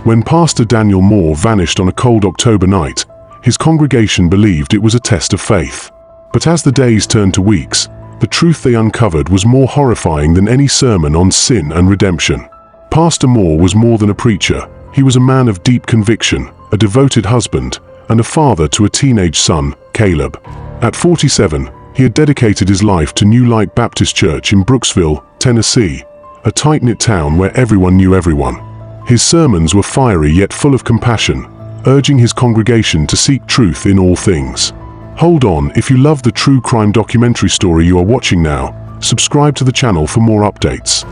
When Pastor Daniel Moore vanished on a cold October night, his congregation believed it was a test of faith. But as the days turned to weeks, the truth they uncovered was more horrifying than any sermon on sin and redemption. Pastor Moore was more than a preacher. He was a man of deep conviction, a devoted husband, and a father to a teenage son, Caleb. At 47, he had dedicated his life to New Light Baptist Church in Brooksville, Tennessee, a tight-knit town where everyone knew everyone. His sermons were fiery yet full of compassion, urging his congregation to seek truth in all things. Hold on, if you love the true crime documentary story you are watching now, subscribe to the channel for more updates.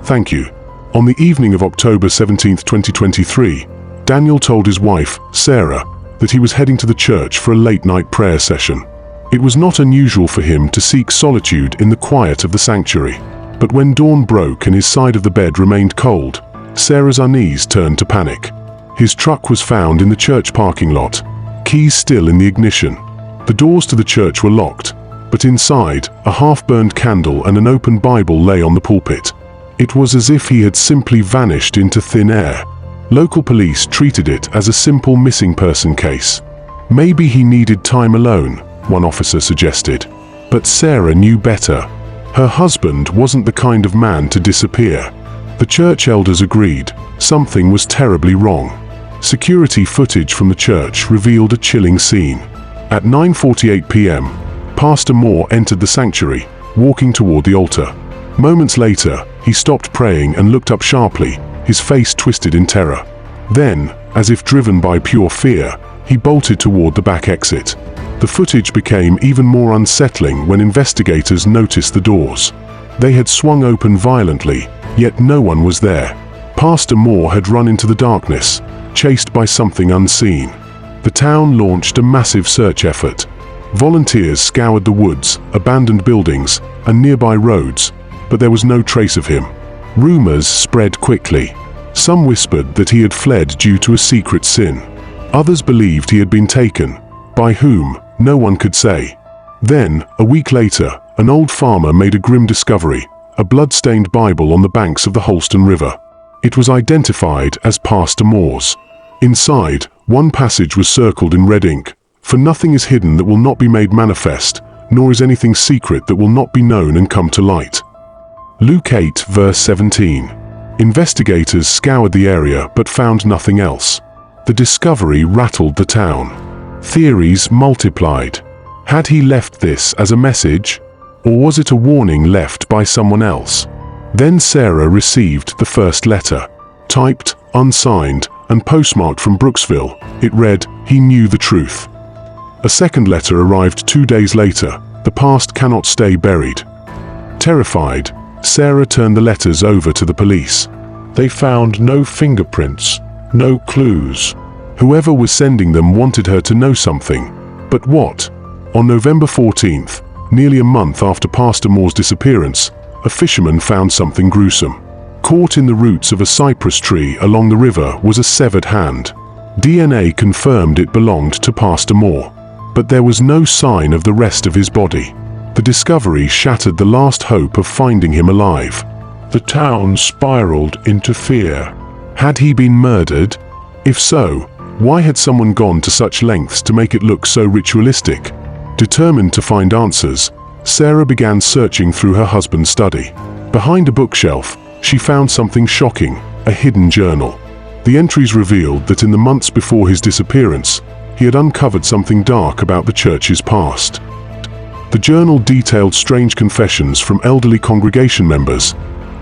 Thank you. On the evening of October 17, 2023, Daniel told his wife, Sarah, that he was heading to the church for a late-night prayer session. It was not unusual for him to seek solitude in the quiet of the sanctuary. But when dawn broke and his side of the bed remained cold, Sarah's unease turned to panic. His truck was found in the church parking lot, keys still in the ignition. The doors to the church were locked, but inside, a half-burned candle and an open Bible lay on the pulpit. It was as if he had simply vanished into thin air. Local police treated it as a simple missing person case. Maybe he needed time alone, one officer suggested. But Sarah knew better. Her husband wasn't the kind of man to disappear. The church elders agreed something was terribly wrong. Security footage from the church revealed a chilling scene. At 9:48 p.m., Pastor Moore entered the sanctuary, walking toward the altar. Moments later, he stopped praying and looked up sharply, his face twisted in terror. Then, as if driven by pure fear, he bolted toward the back exit. The footage became even more unsettling when investigators noticed the doors. They had swung open violently, yet no one was there. Pastor Moore had run into the darkness, chased by something unseen. The town launched a massive search effort. Volunteers scoured the woods, abandoned buildings, and nearby roads, but there was no trace of him. Rumors spread quickly. Some whispered that he had fled due to a secret sin. Others believed he had been taken. By whom, no one could say. Then, a week later, an old farmer made a grim discovery, a blood-stained Bible on the banks of the Holston River. It was identified as Pastor Moore's. Inside, one passage was circled in red ink, "For nothing is hidden that will not be made manifest, nor is anything secret that will not be known and come to light." Luke 8, verse 17. Investigators scoured the area but found nothing else. The discovery rattled the town. Theories multiplied. Had he left this as a message? Or was it a warning left by someone else? Then Sarah received the first letter. Typed, unsigned, and postmarked from Brooksville, it read, "He knew the truth." A second letter arrived 2 days later. "The past cannot stay buried." Terrified, Sarah turned the letters over to the police. They found no fingerprints, no clues. Whoever was sending them wanted her to know something. But what? On November 14th, nearly a month after Pastor Moore's disappearance, a fisherman found something gruesome. Caught in the roots of a cypress tree along the river was a severed hand. DNA confirmed it belonged to Pastor Moore. But there was no sign of the rest of his body. The discovery shattered the last hope of finding him alive. The town spiraled into fear. Had he been murdered? If so, why had someone gone to such lengths to make it look so ritualistic? Determined to find answers, Sarah began searching through her husband's study. Behind a bookshelf, she found something shocking, a hidden journal. The entries revealed that in the months before his disappearance, he had uncovered something dark about the church's past. The journal detailed strange confessions from elderly congregation members,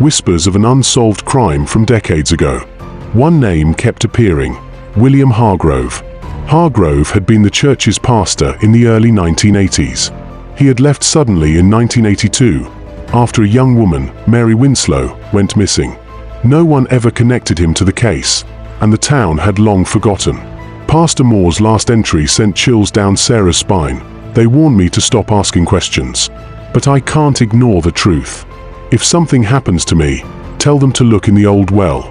whispers of an unsolved crime from decades ago. One name kept appearing: William Hargrove. Hargrove had been the church's pastor in the early 1980s. He had left suddenly in 1982, after a young woman, Mary Winslow, went missing. No one ever connected him to the case, and the town had long forgotten. Pastor Moore's last entry sent chills down Sarah's spine. "They warned me to stop asking questions. But I can't ignore the truth. If something happens to me, tell them to look in the old well."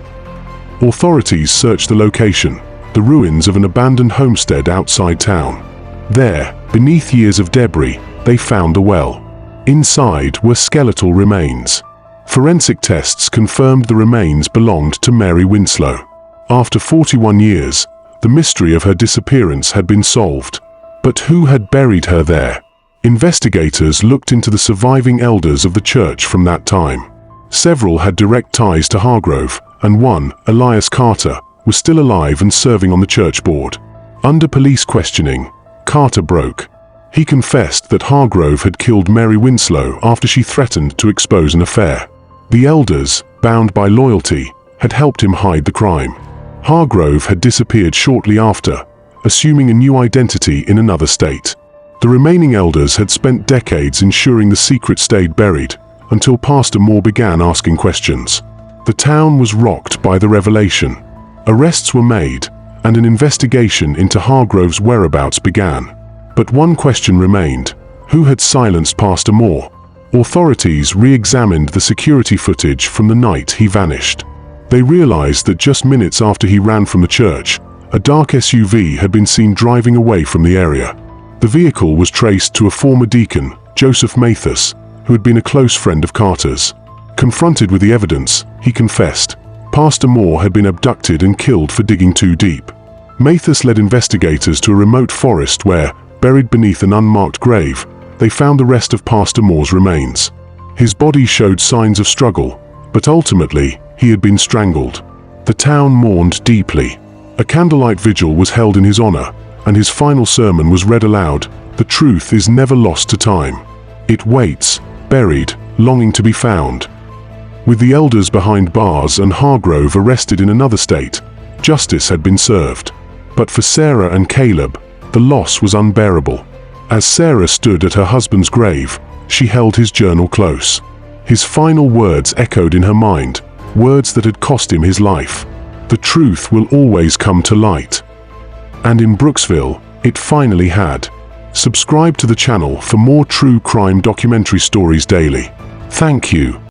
Authorities searched the location, the ruins of an abandoned homestead outside town. There, beneath years of debris, they found a well. Inside were skeletal remains. Forensic tests confirmed the remains belonged to Mary Winslow. After 41 years, the mystery of her disappearance had been solved. But who had buried her there? Investigators looked into the surviving elders of the church from that time. Several had direct ties to Hargrove, and one, Elias Carter, was still alive and serving on the church board. Under police questioning, Carter broke. He confessed that Hargrove had killed Mary Winslow after she threatened to expose an affair. The elders, bound by loyalty, had helped him hide the crime. Hargrove had disappeared shortly after, assuming a new identity in another state. The remaining elders had spent decades ensuring the secret stayed buried, until Pastor Moore began asking questions. The town was rocked by the revelation. Arrests were made, and an investigation into Hargrove's whereabouts began. But one question remained: who had silenced Pastor Moore? Authorities re-examined the security footage from the night he vanished. They realized that just minutes after he ran from the church, a dark SUV had been seen driving away from the area. The vehicle was traced to a former deacon, Joseph Mathis, who had been a close friend of Carter's. Confronted with the evidence, he confessed. Pastor Moore had been abducted and killed for digging too deep. Mathis led investigators to a remote forest where, buried beneath an unmarked grave, they found the rest of Pastor Moore's remains. His body showed signs of struggle, but ultimately, he had been strangled. The town mourned deeply. A candlelight vigil was held in his honor, and his final sermon was read aloud: "The truth is never lost to time. It waits, buried, longing to be found." With the elders behind bars and Hargrove arrested in another state, justice had been served. But for Sarah and Caleb, the loss was unbearable. As Sarah stood at her husband's grave, she held his journal close. His final words echoed in her mind, words that had cost him his life. The truth will always come to light. And in Brooksville, it finally had. Subscribe to the channel for more true crime documentary stories daily. Thank you.